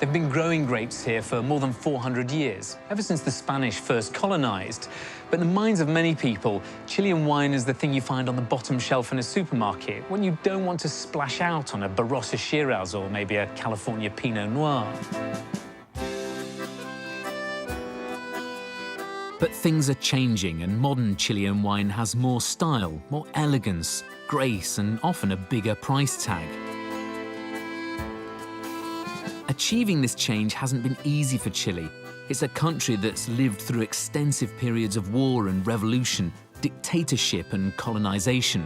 They've been growing grapes here for more than 400 years, ever since the Spanish first colonized. But in the minds of many people, Chilean wine is the thing you find on the bottom shelf in a supermarket when you don't want to splash out on a Barossa Shiraz or maybe a California Pinot Noir. But things are changing, and modern Chilean wine has more style, more elegance, grace, and often a bigger price tag. Achieving this change hasn't been easy for Chile. It's a country that's lived through extensive periods of war and revolution, dictatorship and colonization.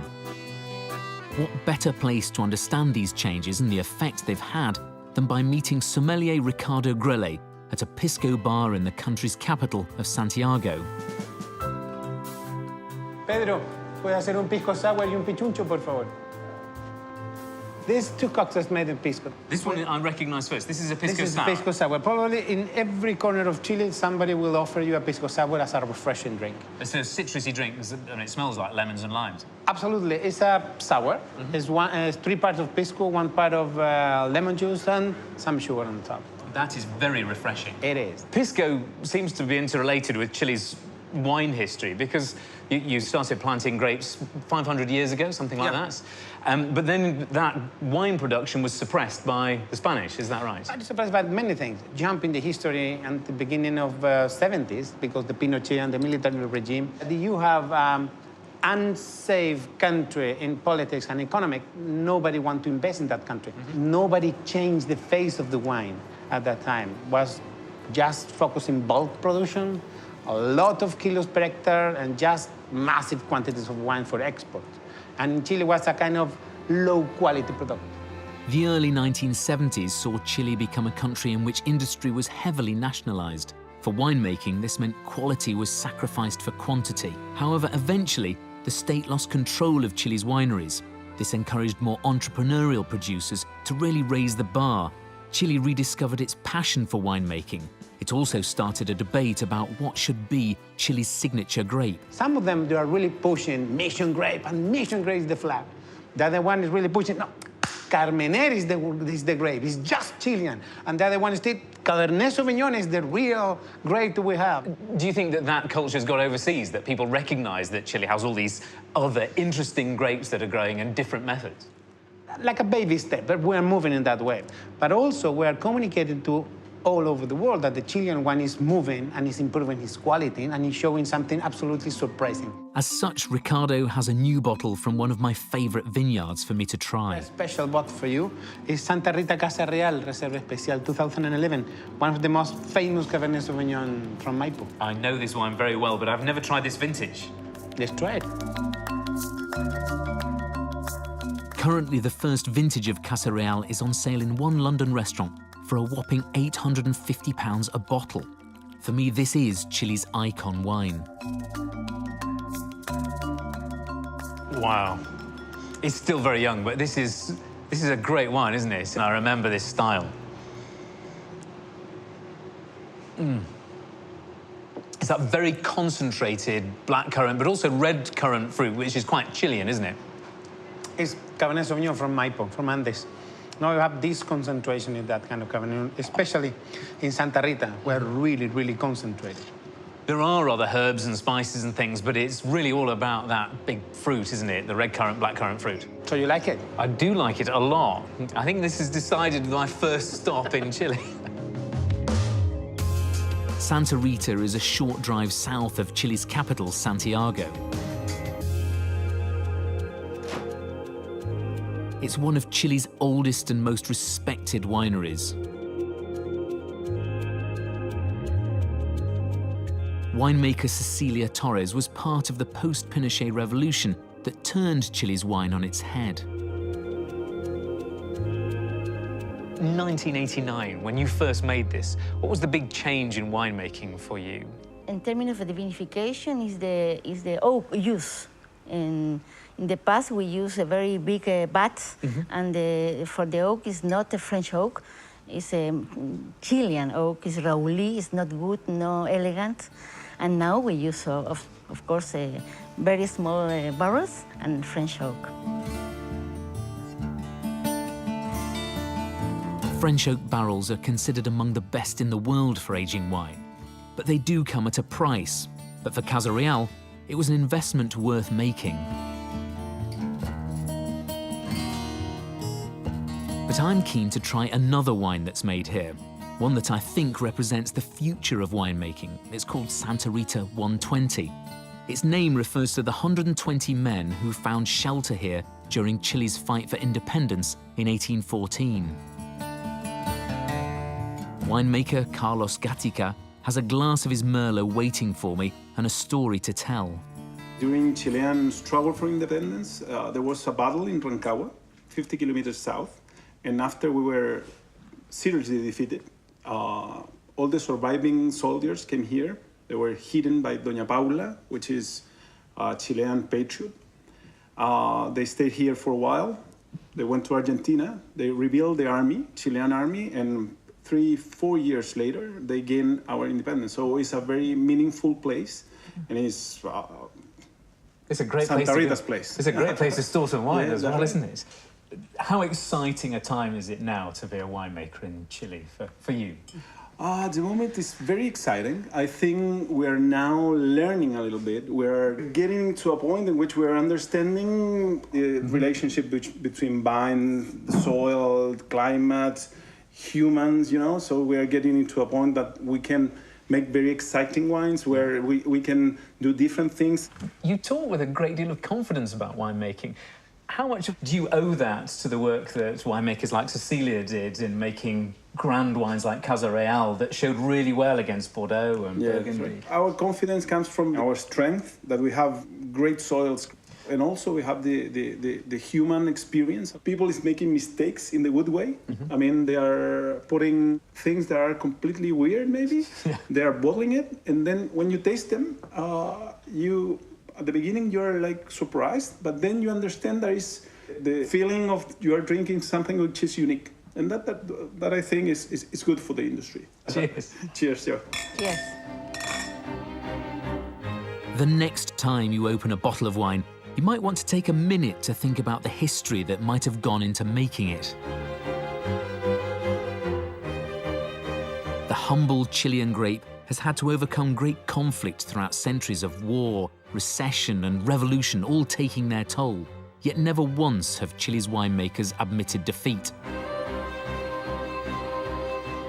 What better place to understand these changes and the effects they've had than by meeting sommelier Ricardo Grelle at a pisco bar in the country's capital of Santiago. Pedro, ¿puede hacer un pisco sour y un pichuncho, por favor? These two cocktails made in pisco. This one I recognise first. This is a pisco sour. This is a pisco sour. Probably in every corner of Chile, somebody will offer you a pisco sour as a refreshing drink. It's a citrusy drink, and it smells like lemons and limes. Absolutely. It's a sour. It's 3 parts of pisco, 1 part of lemon juice, and some sugar on top. That is very refreshing. It is. Pisco seems to be interrelated with Chile's wine history because you started planting grapes 500 years ago, something like that. But then that wine production was suppressed by the Spanish, is that right? It's suppressed by many things. Jump in the history and the beginning of 70s, because the Pinochet and the military regime. You have unsafe country in politics and economic. Nobody want to invest in that country. Nobody changed the face of the wine at that time. It was just focusing bulk production, a lot of kilos per hectare, and just massive quantities of wine for export. And Chile was a kind of low-quality product. The early 1970s saw Chile become a country in which industry was heavily nationalized. For winemaking, this meant quality was sacrificed for quantity. However, eventually, the state lost control of Chile's wineries. This encouraged more entrepreneurial producers to really raise the bar. Chile rediscovered its passion for winemaking. It also started a debate about what should be Chile's signature grape. Some of them, they are really pushing mission grape, and mission grape is the flag. The other one is really pushing, no, Carmener is the grape, it's just Chilean. And the other one is still, Cabernet Sauvignon is the real grape that we have. Do you think that that culture's got overseas, that people recognize that Chile has all these other interesting grapes that are growing and different methods? Like a baby step, but we are moving in that way. But also, we are communicating to all over the world that the Chilean wine is moving and is improving its quality and is showing something absolutely surprising. As such, Ricardo has a new bottle from one of my favorite vineyards for me to try. A special bottle for you is Santa Rita Casa Real Reserva Especial 2011, one of the most famous Cabernet Sauvignon from Maipo. I know this wine very well, but I've never tried this vintage. Let's try it. Currently, the first vintage of Casa Real is on sale in one London restaurant for a whopping £850 a bottle. For me, this is Chile's icon wine. Wow. It's still very young, but this is a great wine, isn't it? And I remember this style. It's that very concentrated blackcurrant, but also red currant fruit, which is quite Chilean, isn't it? It's Cabernet Sauvignon from Maipo, from Andes. Now you have this concentration in that kind of Cabernet, especially in Santa Rita, where really, really concentrated. There are other herbs and spices and things, but it's really all about that big fruit, isn't it? The red currant, blackcurrant fruit. So you like it? I do like it a lot. I think this has decided my first stop in Chile. Santa Rita is a short drive south of Chile's capital, Santiago. It's one of Chile's oldest and most respected wineries. Winemaker Cecilia Torres was part of the post-Pinochet revolution that turned Chile's wine on its head. 1989, when you first made this, what was the big change in winemaking for you? In terms of the vinification, is the oak use. In the past, we use a very big vat, and for the oak, it's not a French oak. It's a Chilean oak. It's Raouli. It's not good, no elegant. And now we use, of course, very small barrels and French oak. French oak barrels are considered among the best in the world for aging wine, but they do come at a price. But for Casa Real, it was an investment worth making. But I'm keen to try another wine that's made here, one that I think represents the future of winemaking. It's called Santa Rita 120. Its name refers to the 120 men who found shelter here during Chile's fight for independence in 1814. Winemaker Carlos Gatica has a glass of his Merlot waiting for me and a story to tell. During Chilean struggle for independence, there was a battle in Rancagua, 50 kilometers south, and after we were seriously defeated, all the surviving soldiers came here. They were hidden by Doña Paula, which is a Chilean patriot. They stayed here for a while. They went to Argentina. They rebuilt the army, Chilean army, and 3-4 years later, they gained our independence. So it's a very meaningful place, and it's a great Santa Rita's place. It's a great place to store some wine as well, right. isn't it? How exciting a time is it now to be a winemaker in Chile for you? At the moment, it's very exciting. I think we're now learning a little bit. We're getting to a point in which we're understanding the relationship between vine, the soil, the climate, humans, you know. So we're getting into a point that we can make very exciting wines where we can do different things. You talk with a great deal of confidence about winemaking. How much do you owe that to the work that winemakers like Cecilia did in making grand wines like Casa Real that showed really well against Bordeaux and Burgundy? Right. Our confidence comes from our strength, that we have great soils, and also we have the human experience. People is making mistakes in the good way. I mean, they are putting things that are completely weird, maybe. Yeah. They are bottling it, and then when you taste them, at the beginning, you're like surprised, but then you understand there is the feeling of you are drinking something which is unique. And that I think is good for the industry. Cheers. Cheers, Joe. Yes. The next time you open a bottle of wine, you might want to take a minute to think about the history that might have gone into making it. The humble Chilean grape has had to overcome great conflict throughout centuries of war, recession and revolution, all taking their toll. Yet never once have Chile's winemakers admitted defeat.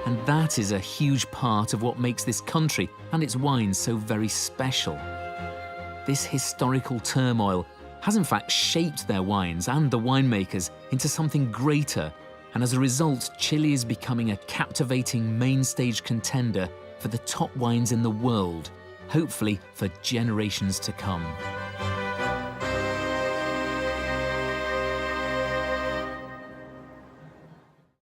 And that is a huge part of what makes this country and its wines so very special. This historical turmoil has in fact shaped their wines and the winemakers into something greater, and as a result, Chile is becoming a captivating main stage contender for the top wines in the world, hopefully for generations to come.